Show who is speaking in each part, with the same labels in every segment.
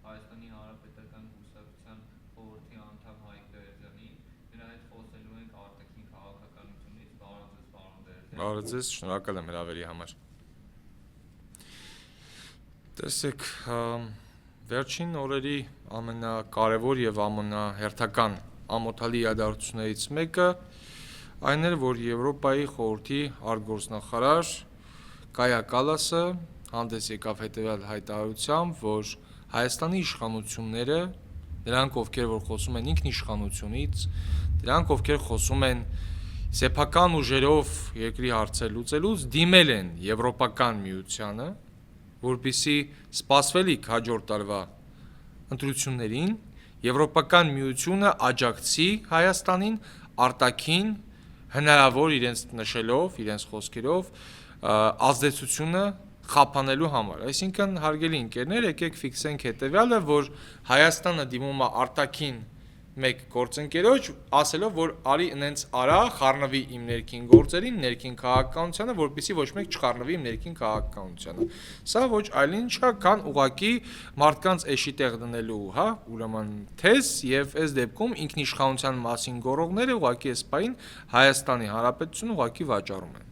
Speaker 1: Հայաստանի Հանրապետական Կուսակցության խորհրդի անդամ Հայկ Բերդյանին, նրա հետ խոսելու ենք արտաքին քաղաքականությունից, բարոն Բերդյան։
Speaker 2: Բարև ձեզ, շնորհակալ եմ հրավերի համար։ Տեսեք, վերջին օրերի ամենակարևոր եւ ամենահերթական ամոթալի իրադարձություններից մեկը այն էր, որ Եվրոպայի խորհրդի արտգործնախարար Կայա Կալասը հանդես եկավ հետևյալ հայտարարությամբ, որ Հայաստանի իշխանությունները, նրանք ովքեր որ խոսում են ինքնիշխանությունից, նրանք ովքեր խոսում են սեփական ուժերով երկրի հարցեր լուծելուց, դիմել են Եվրոպական միությանը, որպեսզի սպասվելիք հաջորդ տարվա ընտրություններին Եվրոպական միությունը աջակցի Հայաստանին արտաքին հնարավոր իրենց նշելով, իրենց խոսքերով ազդեցությունը խափանելու համար։ Այսինքն, հարգելի ընկերներ, եկեք ֆիքսենք հետևյալը, որ Հայաստանը դիմում է արտաքին մեկ գործընկերոջ, ասելով, որ արի ինենց արա, խառնվի իմ ներքին գործերին, ներքին քաղաքականությանը, որպեսզի ոչ մեկ չխառնվի իմ ներքին քաղաքականությանը։ Սա ոչ այլ ինչ է, քան ուղղակի մարդկանց էշի տեղ դնելու, ուրեմն թեզ եւ այս դեպքում ինքնիշխանության մասին գոռողները ուղղակի այս պայն Հայաստանի Հանրապետությունը ուղղակի վաճառում են։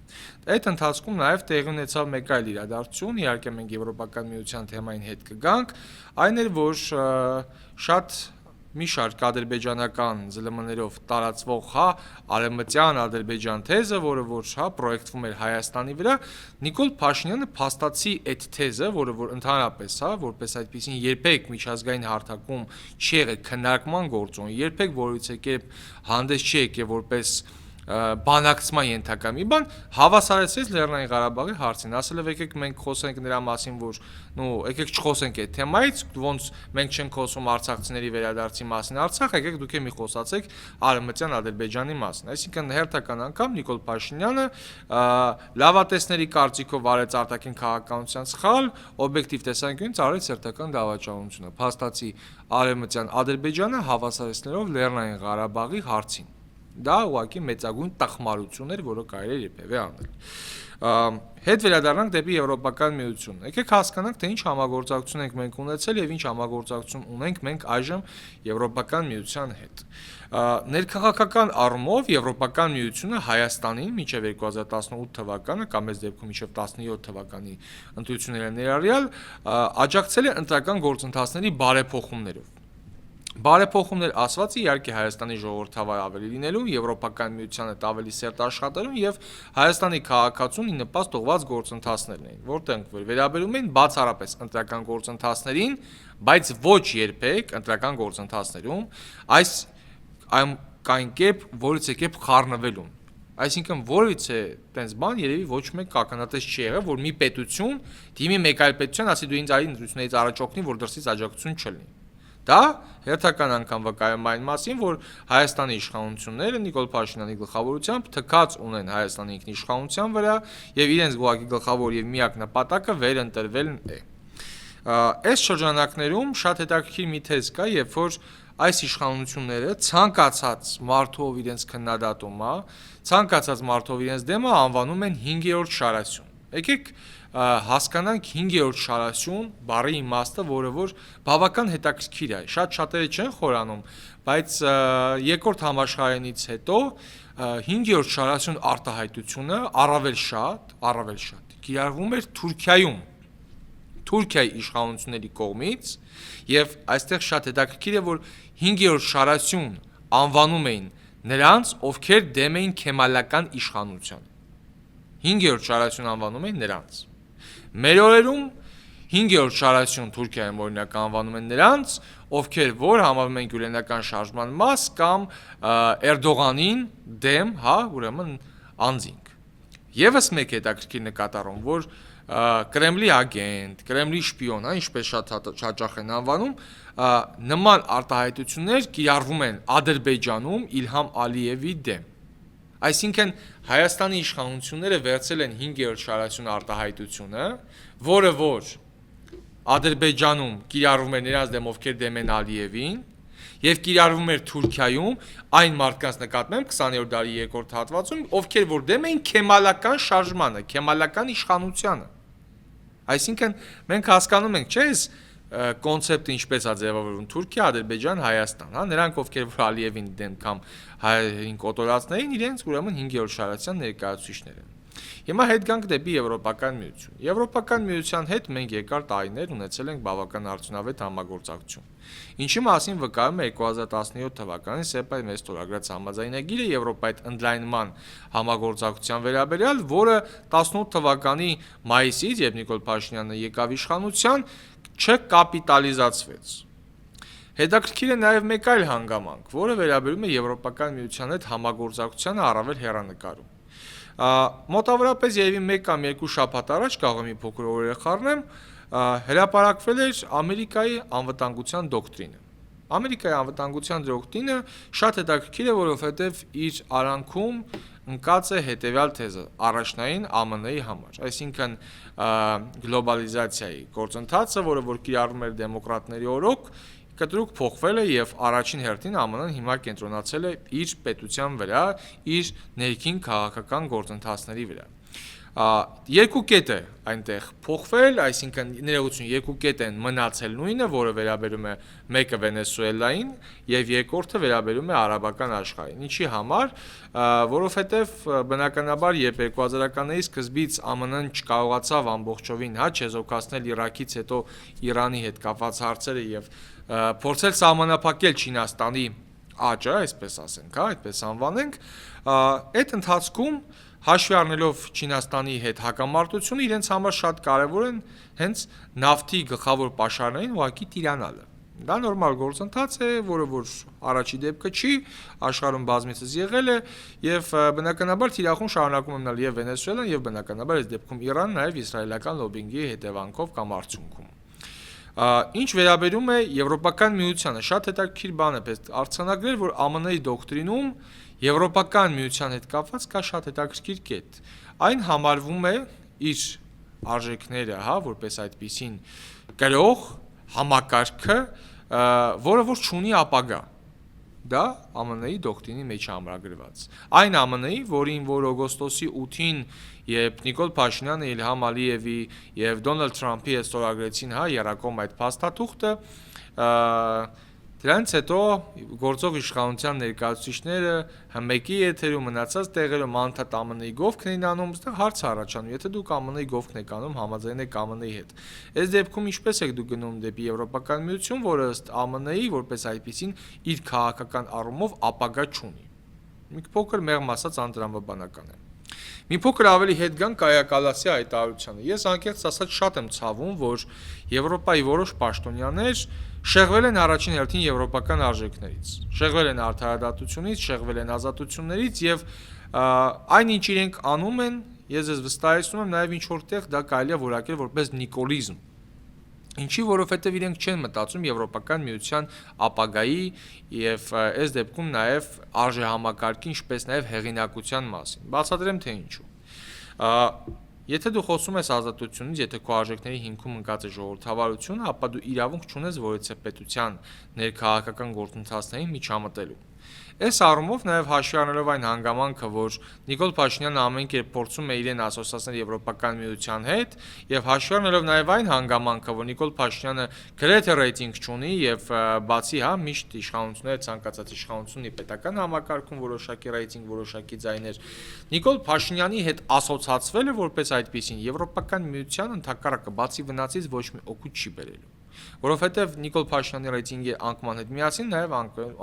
Speaker 2: Այդ ընթացքում նաև տեղի ունեցավ մեկ այլ իրադարձություն, իհարկե մենք Եվրոպական միության թեմային հետ կգանք, այն էր, որ շատ մի շարք ադրբեջանական ԶԼՄ-ներով տարածվող արևմտյան Ադրբեջան թեզը, որը որ պրոյեկտվում էր Հայաստանի վրա, Նիկոլ Փաշինյանը փաստացի այդ թեզը, որը որ ընդհանրապես, որպես այդպեսին երբեք միջազգային հարթակում չի եղել քննարկման գործոն, երբեք որևիցե կերպ հանդես չի եկել որպես բանակցման ենթակա մի բան, հավասարեցրեց Լեռնային Ղարաբաղի հարցին, ասելով եկեք մենք խոսենք նրա մասին, որ եկեք չխոսենք այդ թեմայից, ոնց մենք չենք խոսում արցախցիների վերադարձի մասին Արցախ, եկեք դուք մի խոսացեք արևմտյան Ադրբեջանի մասին։ Այսինքն հերթական անգամ Նիկոլ Փաշինյանը լավատեսների կարծիքով արեց արտաքին քաղաքականության սխալ, օբյեկտիվ տեսանկյունից արեց հերթական դավաճանությունը, փաստացի արևմտյան Ադրբեջանը հավասարեցնելով Լեռնային Ղարաբաղի հարցին։ Դա ուղղակի մեծագույն տխմարություն էր, որը կարելի էր երբևէ անել։ Հետ վերադառնանք դեպի Եվրոպական միություն։ Եկեք հասկանանք, թե ինչ համագործակցություն ենք մենք ունեցել եւ ինչ համագործակցություն ունենք մենք այժմ Եվրոպական միության հետ։ Ներքաղաքական առումով Եվրոպական միությունը Հայաստանին մինչև 2018 թվականը կամ այս դեպքում մինչև 17 թվականի ընտրությունները ներառյալ աջակցել է ընտրական գործընթացների բարեփոխումներով։ Բարեփոխումներ ասված իհարկե Հայաստանի ժողովրդավար ավելի լինելու, Եվրոպական միությանը ավելի սերտ աշխատելու եւ Հայաստանի քաղաքացուն նպաստ ուղղված գործընթացներն էին, որտեղ վերաբերում են բացառապես ընտրական գործընթացներին, բայց ոչ երբեք ընտրական գործընթացներում այս կային կերպ որից եկեպ խառնվելուն։ Այսինքն որից է տենց բան երևի ոչ մեկ կականատես չի եղել, որ մի պետություն դիմի մեկ այլ պետության, ասի դու ինձ արի ընտրություններից առաջ օգնի, որ դրսից աջակցություն չլինի։ Դա հերթական անգամ վկայում այն մասին, որ Հայաստանի իշխանությունները Նիկոլ Փաշինյանի գլխավորությամբ թքած ունեն Հայաստանի ինքնիշխանության վրա եւ իրենց գողակի գլխավոր եւ միակ նպատակը վերընտրվելն է։ Այս շրջանակներում շատ հետաքրքիր մի թեզ կա, երբ որ այս իշխանությունները ցանկացած մարդով իրենց քննադատում, ցանկացած մարդով իրենց դեմը անվանում են 5-րդ շարասյուն։ Եկեք հասկանանք 5-րդ շարասյուն բառի իմաստը, որը որ բավական հետաքրքիր է։ Շատ-շատերը չեն խորանում, բայց երկրորդ համաշխարհայինից հետո 5-րդ շարասյուն արտահայտությունը առավել շատ կիրառվում էր Թուրքիայում, Թուրքիայի իշխանությունների կողմից, եւ այստեղ շատ հետաքրքիր է, որ 5-րդ շարասյուն անվանում էին նրանց, ովքեր դեմ էին քեմալական իշխանությանը։ 5-րդ շարասյուն անվանում էին նրանց։ Մեր օրերում 5-րդ շարասյուն Թուրքիայում օրինակ անվանում են նրանց, ովքեր որ համարվում են գյուլենական շարժման մաս կամ Էրդողանին դեմ, ուրեմն անձինք։ Եվս մեկ հետաքրքիր նկատառում, որ Կրեմլի ագենտ, Կրեմլի շպիոն, ինչպես շատ հաճախ են անվանում, նման արտահայտություններ կիրառվում են Ադրբեջանում Իլհամ Ալիևի դեմ։ Այսինքն Հայաստանի իշխանությունները վերցել են 5-րդ շարասյուն արտահայտությունը, որը որ Ադրբեջանում կիրառվում էր նրանց դեմ, ովքեր դեմ են Ալիևին, եւ կիրառվում էր Թուրքիայում այն մարդկանց նկատմամբ 20-րդ դարի երկրորդ հատվածում, ովքեր որ դեմ էին քեմալական շարժմանը, քեմալական իշխանությանը։ Այսինքն մենք հասկանում ենք, չէ՞, կոնցեպտը ինչպես է ձևավորվում Թուրքիա, Ադրբեջան, Հայաստան, հա, նրանք ովքեր որ Ալիևին դեմ կամ հայերին կոտորածներին, իրենց ուրեմն 5-րդ շարացյան ներկայացուցիչներ են։ Հիմա հետ գանք դեպի Եվրոպական միություն։ Եվրոպական միության հետ մենք երկար տարիներ ունեցել ենք բավական արդյունավետ համագործակցություն։ Ինչի մասին վկայում է 2017 թվականին ՍԵՊԱ-ի մեծ ստորագրած համաձայնագիրը Եվրոպայի ընդլայնման համագործակցության վերաբերյալ, որը 18 թվականի մայիսից, երբ Նիկոլ Փաշինյանը եկավ իշխանության, չկապիտալիզացվեց։ Հետաքրքիր է նաև մեկ այլ հանգամանք, որը վերաբերում է Եվրոպական միության հետ համագործակցությանը առավել հեռանկարում։ Մոտավորապես երևի 1 կամ 2 շաբաթ առաջ կարող եմ մի փոքր օրեր խառնեմ, հրապարակվել էր Ամերիկայի անվտանգության դոկտրինը։ Ամերիկայի անվտանգության դոկտրինը շատ հետաքրքիր է, որովհետև իր արանքում ընկած է հետևյալ թեզը՝ առաջնային ԱՄՆ-ի համար, այսինքն գլոբալիզացիայի գործընթացը, որը որ կիրառում էր դեմոկրատների օրոք, կտրուկ փոխվել է եւ առաջին հերթին ԱՄՆ-ն հիմա կենտրոնացել է իր պետության վրա, իր ներքին քաղաքական գործընթացների վրա։ Երկու կետ է այնտեղ փոխվել, այսինքն ներողություն, երկու կետ են մնացել նույնը, որը վերաբերում է մեկը Վենեսուելային եւ երկրորդը վերաբերում է արաբական աշխարհին։ Ինչի համար, որովհետեւ բնականաբար երբ 2000-ականների սկզբից ԱՄՆ-ն չկարողացավ ամբողջովին չեզոքացնել Իրաքից հետո Իրանի հետ կապված հարցերը եւ փորձել սահմանափակել Չինաստանի աճը, այսպես ասենք, այդպես անվանենք, այդ ընթացքում հաշվի առնելով Չինաստանի հետ հակամարտությունը, իրենց համար շատ կարևոր են հենց նավթի գլխավոր պաշարներին ուղղակի տիրանալը։ Դա նորմալ գործընթաց է, որը որ առաջի դեպքը չի, աշխարհում բազմիցս եղել է եւ բնականաբար թիրախուն շարունակում մնալ եւ Վենեսուելան եւ բնականաբար այս դեպքում Իրանը նաեւ իսրայելական լոբինգի հետևանքով կամ արդյունքում։ Ինչ վերաբերում է Եվրոպական միությանը, շատ հետաքրքիր բան է պես արձանագրել, որ ԱՄՆ-ի դոկտրինում Եվրոպական միության հետ կապված կա շատ հետաքրքիր կետ։ Այն համարվում է իր արժեքները, որպես այդպիսին գրող համակարգը, որը որ չունի ապագա։ Դա ԱՄՆ-ի դոկտրինի մեջ է ամրագրված։ Այն ԱՄՆ-ի, որին որ օգոստոսի 8-ին, երբ Նիկոլ Փաշինյանը, Իլհամ Ալիևի եւ Դոնալդ Թրամփի հետ ստորագրեցին, երակոմ այդ փաստաթուղթը, դրանից հետո գործող իշխանության ներկայացուցիչները մեկի եթերում մնացած տեղերում անդադ ԱՄՆ-ի գովքն էին անում, այստեղ հարց առաջանում, եթե դուք ԱՄՆ-ի գովքն եք անում, համաձայն եք ԱՄՆ-ի հետ։ Այս դեպքում ինչպես եք դուք գնում դեպի Եվրոպական միություն, որը ըստ ԱՄՆ-ի, որպես այդպիսին, իր քաղաքական առումով ապագա չունի։ Մի փոքր մեղմ ասած անդրամաբանական է։ Մի փոքր ավելի հետ գան Կայա Կալասի հայտարարությանը։ Ես անկեղծ ասած շատ եմ ցավում, որ Եվրոպայի որոշ պաշտոնյաներ շեղվել են առաջին հերթին եվրոպական արժեքներից, շեղվել են արդարադատությունից, շեղվել են ազատություններից եւ այն ինչ իրենք անում են, ես վստահեցնում եմ նաեւ ինչ որտեղ դա կարելի է որակել որպես նիկոլիզմ։ Ինչի, որովհետև իրենք չեն մտածում Եվրոպական միության ապագայի եւ այս դեպքում նաեւ արժեհամակարգի, ինչպես նաեւ հեղինակության մասին։ Բացատրեմ թե ինչու։ Եթե դու խոսում ես ազատությունից, եթե քո արժեքների հիմքում ընկած է ժողովրդավարությունը, ապա դու իրավունք չունես որևէ պետության ներքաղաքական գործընթացներին միջամտելու։ Այս առումով նաև հաշվի առնելով այն հանգամանքը, որ Նիկոլ Փաշինյանը ամեն կերպ փորձում է իրեն ասոցացնել Եվրոպական միության հետ, եւ հաշվի առնելով նաև այն հանգամանքը, որ Նիկոլ Փաշինյանը գրեթե ռեյտինգ չունի եւ բացի միշտ իշխանությունները ցանկացած իշխանությունի պետական համակարգում որոշակի ռեյտինգ, որոշակի ձայներ, Նիկոլ Փաշինյանի հետ ասոցացվելը որպես այդպեսին Եվրոպական միության ընդհակառակը բացի վնասից ոչ մի օգուտ չի բերելու։ Որովհետև Նիկոլ Փաշինյանի ռեյտինգի անկման հետ միասին նաև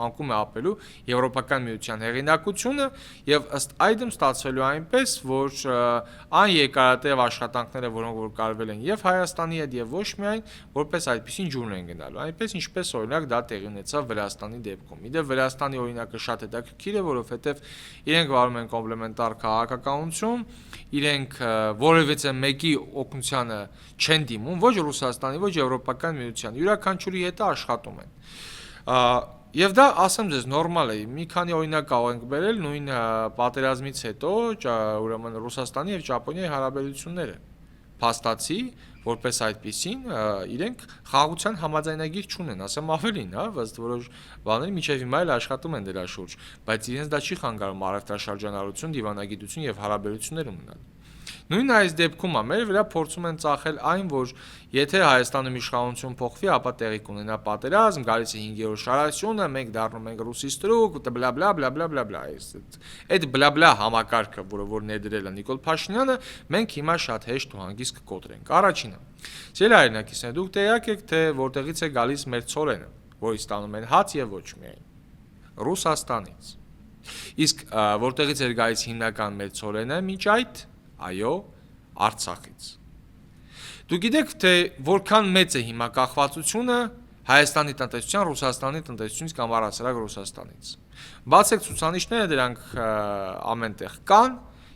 Speaker 2: անկում է ապելու Եվրոպական միության հեղինակությունը եւ ըստ այդմ ստացվելու այնպես, որ այն երկարատև աշխատանքները, որոնք որ կարվել են եւ Հայաստանի հետ եւ ոչ միայն, որպես այդպեսին ջուրն են գնալու, այնպես ինչպես օրինակ դա տեղի ունեցավ Վրաստանի դեպքում։ Իդեպ Վրաստանի օրինակը շատ հետաքրքիր է, որովհետև իրենք վարում են կոմպլեմենտար քաղաքականություն, իրենք որևէ մեկի օգնությանը չեն դիմում, ոչ Ռուսաստանի, ոչ Եվրոպական միության, յուրաքանչյուրի հետ աշխատում են։ Եվ դա, ասեմ ձեզ, նորմալ է։ Մի քանի օրինակ կարող ենք բերել նույն պատերազմից հետո, ուրեմն Ռուսաստանի եւ Ճապոնիայի հարաբերությունները։ Փաստացի, որպես այդպիսին, իրենք խաղաղության համաձայնագիր չունեն, ասեմ ավելին, ըստ որոշ բաների միջև հիմա էլ աշխատում են դրա շուրջ, բայց իրենց դա չի խանգարում առևտրաշրջանառություն, դիվանագիտություն եւ հարաբերություններ ունենալ։ Նույն այս դեպքում մեր վրա փորձում են ծախել այն, որ եթե Հայաստանում իշխանություն փոխվի, ապա տեղի կունենա պատերազմ, գալիս է 5-րդ շարաշունը, մենք դառնում ենք ռուսի ստրուկ, բլա բլա բլա բլա բլա բլա։ Այդ բլա բլա համակարգը, որ ներդրել է Նիկոլ Փաշինյանը, մենք հիմա շատ հեշտ ու հանգիստ կկոտրենք։ Առաջինը։ Սիրելի հայրենակիցներ, դուք տեղյակ եք, թե որտեղից է գալիս մեր ցորենը, որից ստանում են հաց եւ ոչ միայն Ռուսաստանից։ Իսկ որտեղից էր գալիս հիմնական մեր ցորենը մինչ այդ, այո, Արցախից։ Դուք գիտեք, թե որքան մեծ է հիմա կախվածությունը Հայաստանի տնտեսության, Ռուսաստանի տնտեսությունից կամ առհասարակ Ռուսաստանից։ Բացեք ցուցանիշները, դրանք ամենտեղ կան,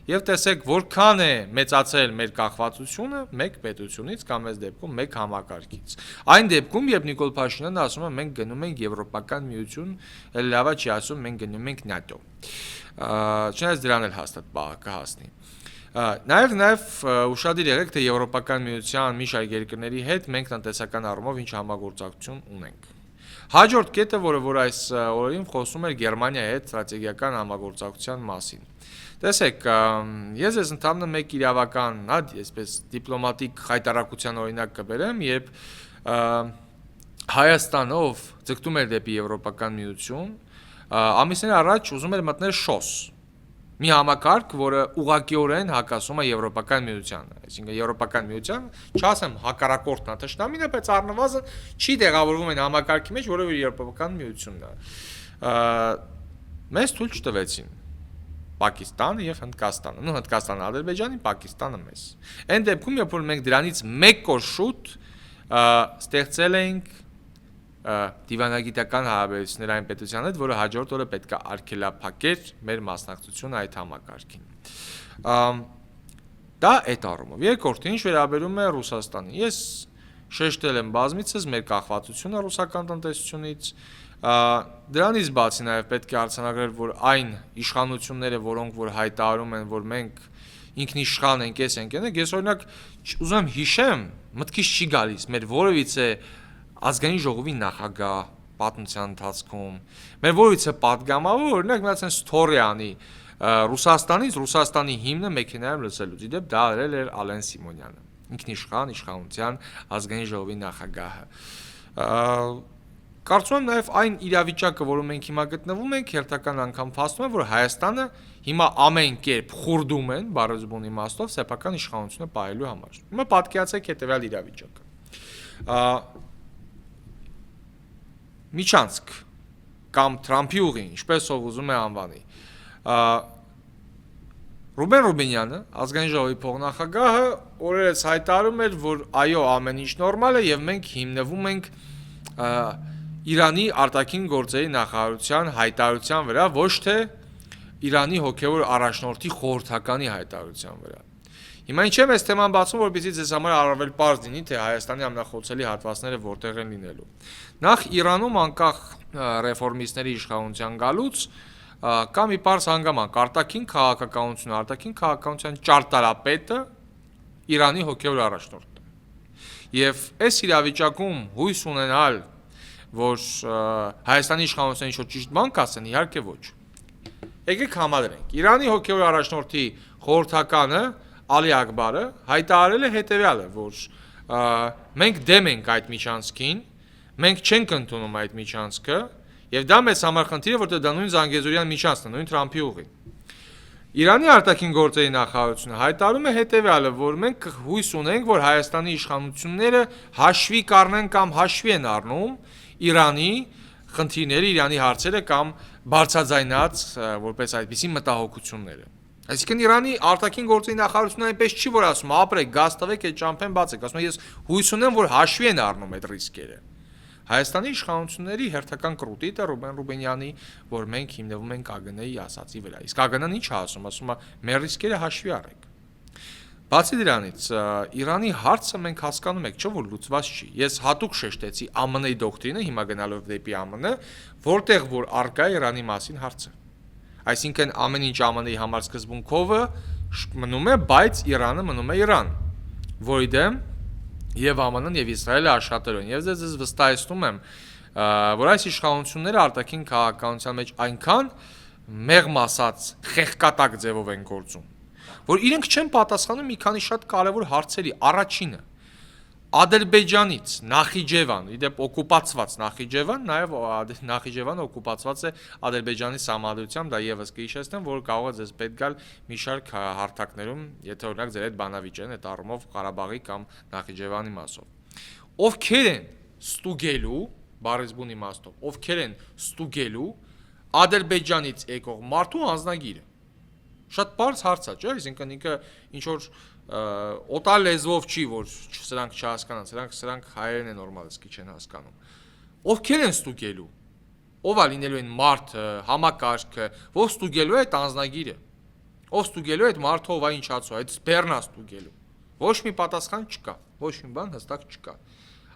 Speaker 2: եւ տեսեք որքան է մեծացել մեր կախվածությունը մեկ պետությունից կամ այս դեպքում մեկ համակարգից։ Այն դեպքում, երբ Նիկոլ Փաշինյանը ասում է մենք գնում ենք Եվրոպական միություն, լավա չի ասում մենք գնում ենք ՆԱՏՕ։ Չնայած դրան էլ հաստատ կհասնի։ Նաև ուշադիր եղեք, թե Եվրոպական միության մի շարք երկրների հետ մենք տնտեսական առումով ինչ համագործակցություն ունենք։ Հաջորդ կետը, որ այս օրերին խոսում էր Գերմանիայի հետ ստրատեգիական համագործակցության մասին։ Տեսեք, ես ես ընդհանրապես մեկ իրավական, այսպես դիպլոմատիկ խայտարակության օրինակ կբերեմ, երբ Հայաստանով ձգտում էր դեպի Եվրոպական միություն, ամիսներ առաջ ուզում էր մտնել ՇՕՍ, մի համակարգ, որը ուղղակիորեն հակասում է Եվրոպական միությանը, այսինքն Եվրոպական միության, չասեմ հակառակորդն է թշնամին է, բայց առնվազն չի տեղավորվում այն համակարգի մեջ, որը Եվրոպական միությունն է։ Մեզ թույլ չտվեցին Պակիստանը եւ Հնդկաստանը, Հնդկաստանը Ադրբեջանին, Պակիստանը մեզ։ Այն դեպքում, երբ որ մենք դրանից մեկ օր շուտ ստեղծել ենք դիվանագիտական հարաբերություններ այն պետության հետ, որը հաջորդ օրը պետք է արգելափակեր մեր մասնակցությունը այդ համակարգին։ Դա այդ առումով։ Երկրորդը ինչ վերաբերում է Ռուսաստանին։ Ես շեշտել եմ բազմիցս մեր կախվածությունը ռուսական տնտեսությունից։ Դրանից բացի նաև պետք է արձանագրել, որ այն իշխանությունները, որոնք որ հայտարարում են, որ մենք ինքնիշխան ենք, ես օրինակ ուզում եմ հիշեմ, մտքից չի գալիս մեր որևիցե ազգային ժողովի նախագահ պատմության ընթացքում, մեր որևիցե պատգամավոր, օրինակ մի հատ սթորի անի Ռուսաստանից, Ռուսաստանի հիմնը մեքենայով լսելուց, իդեպ դա արել էր Ալեն Սիմոնյանը, ինքնիշխան իշխանության ազգային ժողովի նախագահը։ Կարծում եմ նաև այն իրավիճակը, որում մենք հիմա գտնվում ենք, հերթական անգամ փաստում է, որ Հայաստանը հիմա ամեն կերպ խուրդում են, բառազբուն իմաստով, սեփական իշխանությունը պահելու համար։ Հիմա պատկերացրեք հետևյալ իրավիճակը։ Միչանցկ կամ Թրամփի ուղին, ինչպես ով ուզում է անվանի։ Ռուբեն Ռուբինյանը, ազգային ժողովի փոխնախագահը, օրերս հայտարարում էր, որ այո, ամեն ինչ նորմալ է եւ մենք հիմնվում ենք Իրանի արտաքին գործերի նախարարության հայտարարության վրա, ոչ թե Իրանի հոգևոր առաջնորդի խորհրդականի հայտարարության վրա։ Հիմա ինչ եմ այս թեման բացում, որպեսզի ձեզ համար առավել պարզ լինի, թե Հայաստանի ամենախոցելի հատվածները որտեղ են լինելու։ Նախ Իրանում անկախ ռեֆորմիստների իշխանության գալուց կա մի պարզ հանգամանք, արտաքին քաղաքականության ճարտարապետը Իրանի հոգևոր առաջնորդն է։ Եվ այս իրավիճակում հույս ունենալ, որ Հայաստանի իշխանությունը ինչ-որ ճիշտ բան կասեն, իհարկե ոչ։ Եկեք համադրենք։ Իրանի հոգևոր առաջնորդի խորհրդականը Ալի Ակբարը հայտարարել է հետևյալը, որ մենք դեմ ենք այդ միջանցքին, մենք չենք ընդունում այդ միջանցքը, եւ դա մեծ համար խնդիր է, որտեղ դա նույն Զանգեզուրյան միջանցքն է, նույն Թրամփի ուղին։ Իրանի արտաքին գործերի նախարարությունը հայտարարում է հետևյալը, որ մենք հույս ունենք, որ Հայաստանի իշխանությունները հաշվի կառնեն կամ հաշվի են առնում Իրանի խնդիրները, Իրանի հարցերը կամ բարձրաձայնած որպես այդպիսի մտահոգությունները։ Այսինքն Իրանի արտաքին գործերի նախարարությունը այնպես չի, որ ասում ապրեք, գազ տվեք, այդ ճամփեն բացեք, ասում է ես հույս ունեմ, որ հաշվի են առնում այդ ռիսկերը։ Հայաստանի իշխանությունների հերթական կրուտիտը Ռուբեն Ռուբինյանի, որ մենք հիմնվում ենք ԱԳՆ-ի ասացի վրա։ Իսկ ԱԳՆ-ն ինչ է ասում, ասում է մեր ռիսկերը հաշվի առեք։ Բացի դրանից, Իրանի հարցը մենք հասկանում ենք, չէ՞ որ լուծված չի։ Ես հատուկ շեշտեցի ԱՄՆ-ի դոկտրինը, հիմա գնալով դեպի ԱՄՆ, որտեղ որ արկա է Իրանի մասին հարցը։ Այսինքն ամեն ինչ ԱՄՆ-ի համար սկզբունքովը մնում է, բայց Իրանը մնում է Իրան, որի դեմ եւ ԱՄՆ-ն եւ Իսրայելը աշխատել են։ Եվ ձեզ վստահեցնում եմ, որ այս իշխանությունները արտաքին քաղաքականության մեջ այնքան մեղմ ասած խեղկատակ ձևով են գործում, որ իրենք չեն պատասխանում մի քանի շատ կարևոր հարցերի։ Առաջինը Ադրբեջանից Նախիջևան, իդեպ օկուպացված Նախիջևան, նաև Նախիջևանը օկուպացված է Ադրբեջանի սահմանադրությամբ, դա եւս կհիշեցնեմ, որ կարող է ձեզ պետք գալ մի շարք հարթակներում, եթե օրինակ ձեր այդ բանավիճեն այդ առումով Ղարաբաղի կամ Նախիջևանի մասով։ Ովքեր են ստուգելու, բառից բուն իմաստով, ովքեր են ստուգելու Ադրբեջանից եկող մարդու անձնագիրը։ Շատ բարձ հարց է, չէ՞, այսինքն ինքը ինչ որ օտար լեզվով չի, որ սրանք չհասկանան, սրանք հայերեն են նորմալ իսկի չեն հասկանում։ Ովքեր են ստուգելու, ով է լինելու այն մարդը, համակարգը, ով ստուգելու է այդ անձնագիրը, ով ստուգելու է այդ մարդը, ով է ինչացու, այդ բեռնա ստուգելու։ Ոչ մի պատասխան չկա, ոչ մի բան հստակ չկա։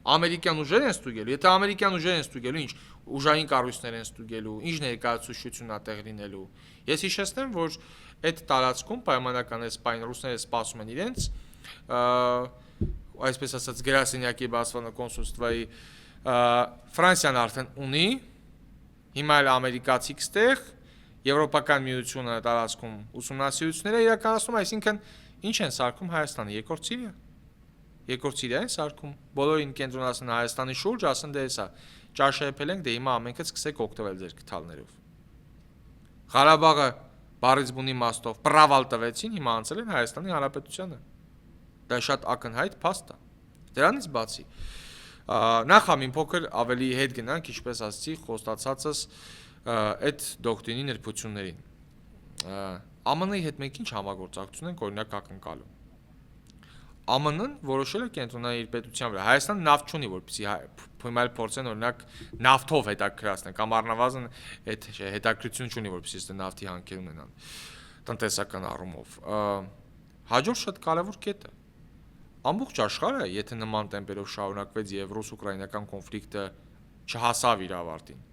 Speaker 2: Ամերիկյան ուժեր են ստուգելու, եթե ամերիկյան ուժեր են ստուգելու, ինչ ուժային կառույցներ են ստուգելու, ինչ ներկայացուցչություն է տեղ լինելու։ Ես հիշեցնեմ, որ այդ տարածքում պայմանական էսպայն ռուսները սպասում են իրենց, այսպես ասած գրասենյակի բացվանը կոնսուլствայի Ֆրանսիան արդեն ունի, հիմա էլ ամերիկացիք ստեղ, Եվրոպական միությունը տարածքում ուսումնասիրություններ է իրականացնում, այսինքն ինչ են սարքում Հայաստանը, երկրորդ Սիրիա են սարքում, բոլորին կենտրոնացնեն Հայաստանի շուրջ, ասեն դե հեսա, ճաշայփել ենք, դե հիմա ամենքը սկսեք օգտվել ձեր քթալներով։ Ղարաբաղը բառից բունի մաստով պրավալ տվեցին, հիմա անցել են Հայաստանի Հանրապետությանը։ Դա շատ ակնհայտ փաստ է։ Դրանից բացի նախ ամին փոքր ավելի հետ գնանք, ինչպես ասացի, խոստացածս այդ դոկտրինի ներբություններին։ ԱՄՆ-ի հետ մենք ինչ համագործակցություն ենք օրինակ ակնկալում։ ԱՄՆ-ն որոշել է կենտրոնանալ իր պետության վրա։ Հայաստանը նավթ չունի, որպեսզի հիմա փորձեն օրինակ նավթով հետաքրքրացնել կամ առնվազն այդ հետաքրքրություն չունի, որպեսզի դա նավթի հանքեր ունենան տնտեսական առումով։ Հաջորդ շատ կարևոր կետը ամբողջ աշխարհը, եթե նման տեմպերով շարունակվեց եւ ռուս-ուկրաինական կոնֆլիկտը չհասավ իր ավարտին,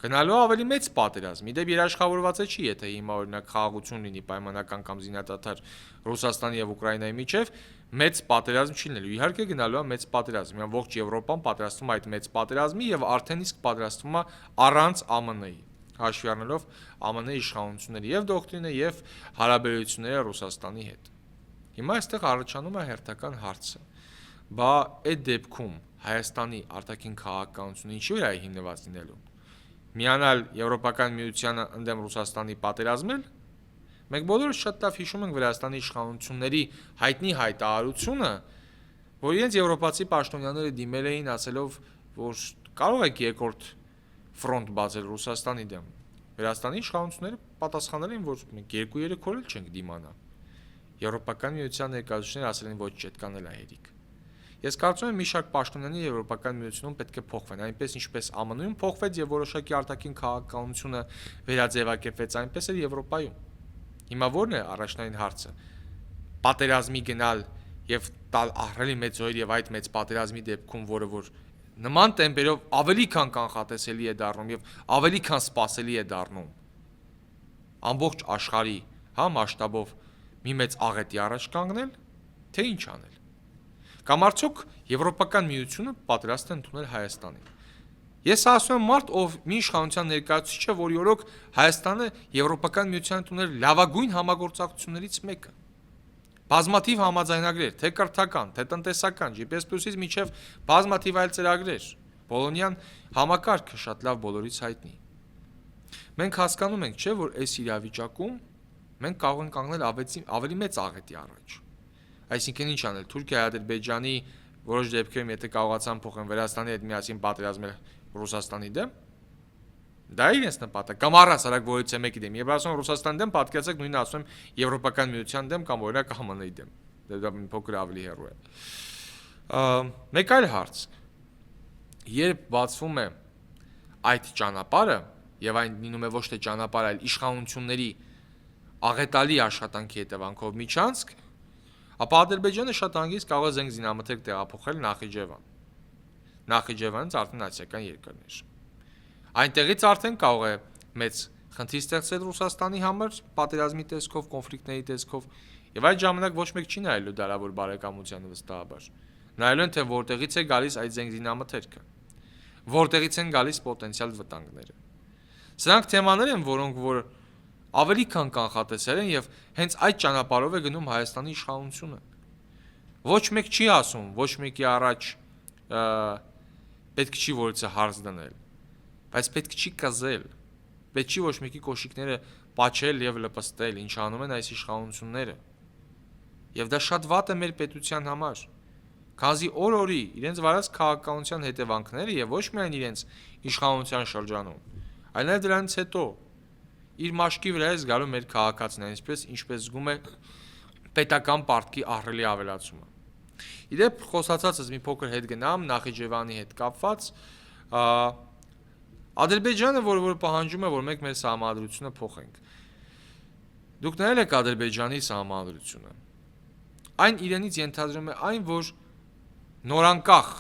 Speaker 2: գնալու ավելի մեծ պատերազմ։ Իդեպ երաշխավորված է չի, եթե հիմա օրինակ խաղաղություն լինի պայմանական կամ զինադադար Ռուսաստանի եւ Ուկրաինայի միջև, մեծ պատերազմ չի լինելու։ Իհարկե գնալու է մեծ պատերազմ։ Հիմա ողջ Եվրոպան պատրաստվում է այդ մեծ պատերազմի եւ արդեն իսկ պատրաստվում է առանց ԱՄՆ-ի, հաշվի առնելով ԱՄՆ-ի իշխանությունների եւ դոկտրինը եւ հարաբերությունները Ռուսաստանի հետ։ Հիմա այստեղ առաջանում է հերթական հարցը։ Բա այդ դեպքում Հայաստանի արտաքին քաղաքականությունը ինչի վրա է հիմնված լինելու։ Միանալ Եվրոպական միությանը ընդդեմ Ռուսաստանի պատերազմել։ Մենք բոլորս շատ լավ հիշում ենք Վրաստանի իշխանությունների հայտնի հայտարարությունը, որ իրենց եվրոպացի պաշտոնյաները դիմել էին ասելով, որ կարող եք երկրորդ ֆրոնտ բացել Ռուսաստանի դեմ։ Վրաստանի իշխանությունները պատասխանել են, որ մենք 2-3 օր էլ չենք դիմանա։ Եվրոպական միության ներկայացուցիչները ասել են ոչ չէ, կանել է հերիք։ Ես կարծում եմ մի շարք պաշտոնյաների Եվրոպական միությունում պետք է փոխվեն, այնպես ինչպես ԱՄՆ-ում փոխվեց եւ որոշակի արտաքին քաղաքականությունը վերաձևակերպվեց, այնպես էլ Եվրոպայում։ Հիմա ո՞րն է առաջնային հարցը։ Պատերազմի գնալ եւ տալ ահռելի մեծ զոհեր եւ այդ մեծ պատերազմի դեպքում, որը որ նման տեմպերով ավելի քան կանխատեսելի է դառնում եւ ավելի քան սպասելի է դառնում։ Ամբողջ աշխարհի մասշտաբով մի մեծ աղետի առաջ կանգնել, թե ինչ անել։ Կամ արդյոք Եվրոպական միությունը պատրաստ է ընդունել Հայաստանին։ Ես ասում եմ մարդ, ով մի իշխանության ներկայացուցիչ է, որի օրոք Հայաստանը Եվրոպական միության ընդունել լավագույն համագործակցություններից մեկը։ Բազմաթիվ համաձայնագրեր, թե կրթական, թե տնտեսական, GPS+-ից մինչև բազմաթիվ այլ ծրագրեր։ Բոլոնյան համակարգը շատ լավ բոլորից հայտնի։ Մենք հասկանում ենք, չէ, որ այս իրավիճակում մենք կարող ենք կանգնել ավելի մեծ աղետի առաջ։ Այսինքն ինչ անել, Թուրքիայի, Ադրբեջանի որոշ դեպքերում եթե կարողացան փոխեն Վրաստանի հետ միասին պատերազմել Ռուսաստանի դեմ, դա իրենց նպատակ, կամ առհասարակ որից է մեկի դեմ։ Եվ ասում Ռուսաստանի դեմ, պատկերացեք նույնը ասում եմ Եվրոպական միության դեմ կամ օրինակ ԱՄՆ-ի դեմ։ Դա մի փոքր ավելի հեռու է։ Մեկ այլ հարց։ Երբ բացվում է այդ ճանապարհը, եւ այն լինում է ոչ թե ճանապարհ, այլ իշխանությունների աղետալի աշխատանքի հետևանքով միջանցք, ապա Ադրբեջանը շատ հանգիստ կարող է զենք զինամթերք տեղափոխել Նախիջևան։ Նախիջևանից արդեն ասիական երկրներ։ Այնտեղից արդեն կարող է մեծ խնդիր ստեղծել Ռուսաստանի համար պատերազմի տեսքով, կոնֆլիկտների տեսքով, եւ այդ ժամանակ ոչ մեկ չի նայելու դարավոր բարեկամությանը վստահաբար։ Նայելու են թե որտեղից է գալիս այդ զենք զինամթերքը, որտեղից են գալիս պոտենցիալ վտանգները։ Սրանք թեմաներ են, որոնք որ ավելի քան կանխատեսել են եւ հենց այդ ճանապարհով է գնում Հայաստանի իշխանությունը։ Ոչ մեկ չի ասում, ոչ մեկի առաջ պետք չի որից հարց դնել, բայց պետք չի կզել, պետք չի ոչ մեկի կոշիկները պաչել եւ լպստել, ինչ անում են այս իշխանությունները։ Եվ դա շատ վատ է մեր պետության համար, քանզի օր-օրի իրենց վարած քաղաքականության հետևանքները եւ ոչ միայն իրենց իշխանության շրջանում, այլ նաեւ դրանից հետո իր մաշկի վրա է զգալու մեր քաղաքացիներին, ինչպես զգում է պետական պարտքի ահռելի ավելացումը։ Իդեպ խոսացածս մի փոքր հետ գնամ Նախիջևանի հետ կապված, Ադրբեջանը, որ պահանջում է, որ մենք մեր սահմանադրությունը փոխենք։ Դուք նայել եք Ադրբեջանի սահմանադրությունը։ Այն իրենից ենթադրում է այն, որ նորանկախ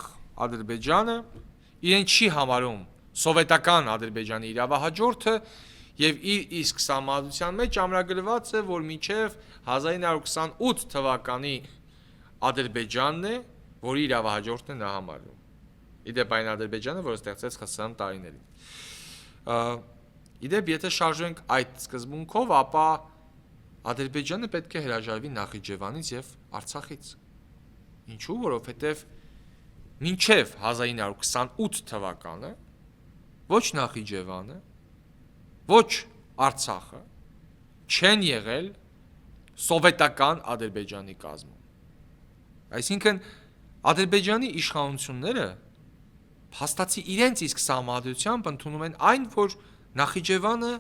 Speaker 2: Ադրբեջանը իրեն չի համարում սովետական Ադրբեջանի իրավահաջորդը եւ իր իսկ սահմանադրության մեջ ամրագրված է, որ մինչեւ 1928 թվականի Ադրբեջանն է, որի իրավահաջորդն է նա համարում։ Իդեպ այն Ադրբեջանը, որը ստեղծեց ԽՍՀՄ տարիներին։ Իդեպ եթե շարժենք այդ սկզբունքով, ապա Ադրբեջանը պետք է հրաժարվի Նախիջևանից եւ Արցախից։ Ինչու՞, որովհետեւ մինչեւ 1928 թվականը ոչ Նախիջևանը, ոչ Արցախը չեն եղել սովետական Ադրբեջանի կազմում։ Այսինքն Ադրբեջանի իշխանությունները փաստացի իրենց իսկ սահմանադրությամբ ընդունում են այն, որ Նախիջևանը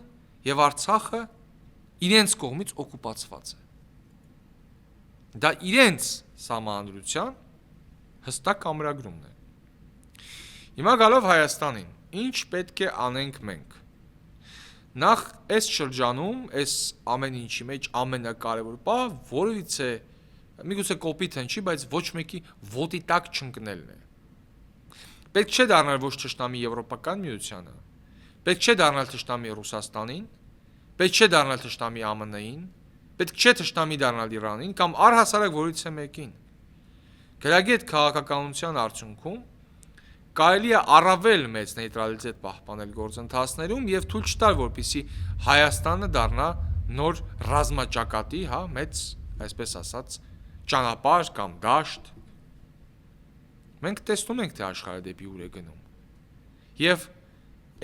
Speaker 2: եւ Արցախը իրենց կողմից օկուպացված է։ Դա իրենց սահմանադրության հստակ ամրագրումն է։ Հիմա գալով Հայաստանին, ինչ պետք է անենք մենք։ Նախ այս շրջանում, այս ամեն ինչի մեջ ամենակարևոր բանը որևիցե միգուցե կոպիտ հնչի, բայց ոչ մեկի ոտի տակ չընկնելն է։ Պետք չէ դառնալ ոչ թշնամի Եվրոպական միությանը, պետք չէ դառնալ թշնամի Ռուսաստանին, պետք չէ դառնալ թշնամի ԱՄՆ-ին, պետք չէ թշնամի դառնալ Իրանին կամ առհասարակ որևիցե մեկին։ Գրագետ քաղաքականության արդյունքում կարելի է առավել մեծ նեյտրալիտետ պահպանել գործընթացներում եւ թույլ չտալ, որպեսզի Հայաստանը դառնա նոր ռազմաճակատի, մեծ, այսպես ասած, ճանապարհ կամ դաշտ։ Մենք տեսնում ենք, թե աշխարհը դեպի ուր է գնում։ Եվ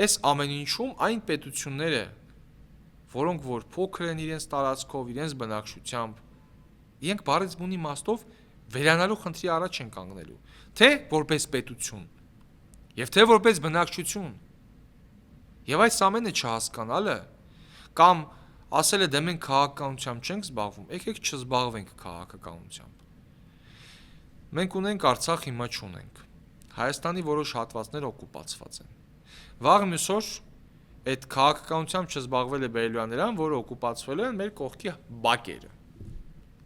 Speaker 2: այս ամեն ինչում այն պետությունները, որոնք որ փոքր են իրենց տարածքով, իրենց բնակչությամբ, իրենք բառից բուն իմաստով վերանալու խնդրի առաջ են կանգնելու, թե որպես պետություն, եւ թե որպես բնակչություն։ Եվ այս ամենը չհասկանալը կամ ասելը դե մենք քաղաքականությամբ չենք զբաղվում, եկեք չզբաղվենք քաղաքականությամբ։ Մենք ունենք Արցախ, հիմա չունենք։ Հայաստանի որոշ հատվածներ օկուպացված են։ Վաղ մյուսօր այդ քաղաքականությամբ չզբաղվելը բերելու է նրան, որը օկուպացվել են մեր կողքի բակերը։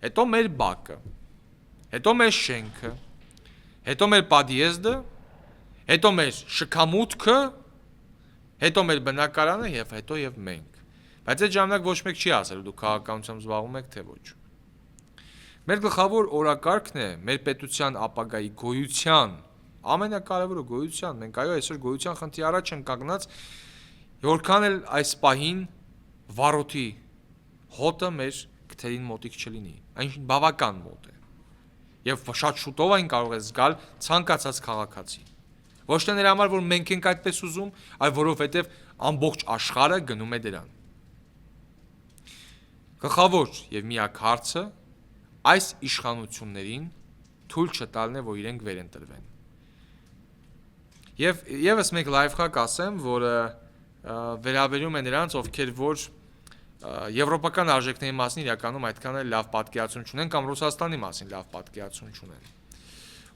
Speaker 2: Հետո մեր բակը, հետո մեր շենքը, հետո մեր պադիեզդը, հետո մեր շքամուտքը, հետո մեր բնակարանը եւ հետո եւ մենք։ Բայց այդ ժամանակ ոչ մեկ չի ասել դու քաղաքականությամբ զբաղվում եք թե ոչ։ Մեր գլխավոր օրակարգն է մեր պետության ապագայի գոյության, ամենակարևորը գոյության, մենք այո այսօր գոյության խնդրի առաջ են կանգնած, որքան էլ այս պահին վարոթի հոտը մեր քթերին մոտիկ չլինի, այն բավական մոտ է։ Եվ շատ շուտով այն կարող է զգալ ցանկացած քաղաքացի։ Ոչ թե նրա համար, որ մենք ենք այդպես ուզում, այլ որովհետև ամբողջ աշխարհը գնում է դրան։ Գլխավոր եւ միակ հարցը այս իշխանություններին թույլ չտալն է, որ իրենք վերընտրվեն։ Եվ եւս մեկ լայֆհակ ասեմ, որը վերաբերում է նրանց, ովքեր որ եվրոպական արժեքների մասին իրականում այդքան էլ լավ պատկերացում չունեն կամ Ռուսաստանի մասին լավ պատկերացում չունեն։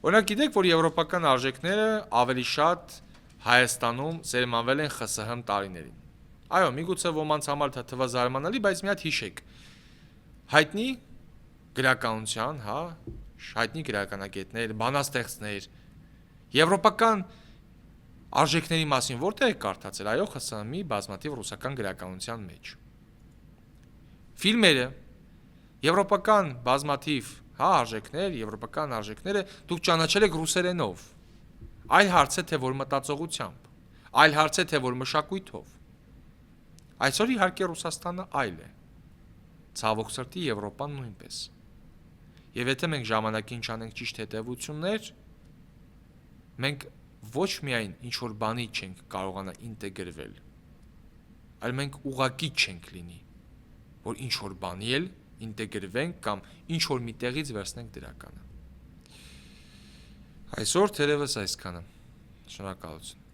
Speaker 2: Օրինակ գիտեք, որ եվրոպական արժեքները ավելի շատ Հայաստանում սերմանվել են ԽՍՀՄ տարիներին։ Այո, միգուցե ոմանց համար դա թվա զարմանալի, բայց մի հատ հիշեք։ Հայտնի գրականության, հայտնի գրականագետներ, բանաստեղծներ, եվրոպական արժեքների մասին որտեղ եք կարդացել, այո, ԽՍՀՄ-ի բազմաթիվ ռուսական գրականության մեջ։ Ֆիլմերը, եվրոպական բազմաթիվ արժեքներ, եվրոպական արժեքները դուք ճանաչել եք ռուսերենով։ Այլ հարց է թե որ մտածողությամբ, այլ հարց է թե որ մշակույթով։ Այսօր իհարկե Ռուսաստանը այլ է։ Ցավոք սրտի Եվրոպան նույնպես։ Եվ եթե մենք ժամանակին չանենք ճիշտ հետևություններ, մենք ոչ միայն ինչ որ բանի չենք կարողանա ինտեգրվել, այլ մենք ուղակի չենք լինի, որ ինչ որ բանի էլ ինտեգրվենք կամ ինչ որ մի տեղից վերցնենք դրականը։ Այսօր թերևս այսքանը։ Շնորհակալություն։